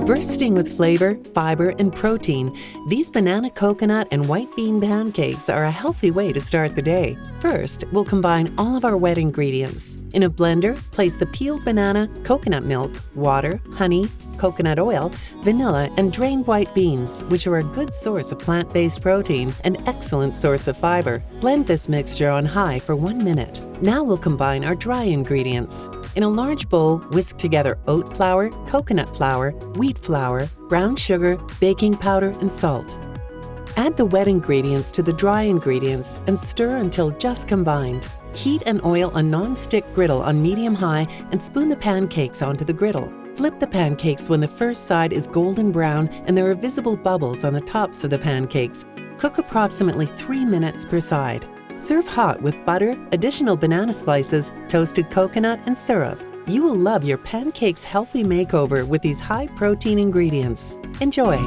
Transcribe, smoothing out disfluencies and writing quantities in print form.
Bursting with flavor, fiber, and protein, these banana coconut and white bean pancakes are a healthy way to start the day. First, we'll combine all of our wet ingredients. In a blender, place the peeled banana, coconut milk, water, honey, coconut oil, vanilla, and drained white beans, which are a good source of plant-based protein and excellent source of fiber. Blend this mixture on high for 1 minute. Now we'll combine our dry ingredients. In a large bowl, whisk together oat flour, coconut flour, wheat flour, brown sugar, baking powder, and salt. Add the wet ingredients to the dry ingredients and stir until just combined. Heat and oil a non-stick griddle on medium-high and spoon the pancakes onto the griddle. Flip the pancakes when the first side is golden brown and there are visible bubbles on the tops of the pancakes. Cook approximately 3 minutes per side. Serve hot with butter, additional banana slices, toasted coconut, and syrup. You will love your pancakes healthy makeover with these high-protein ingredients. Enjoy!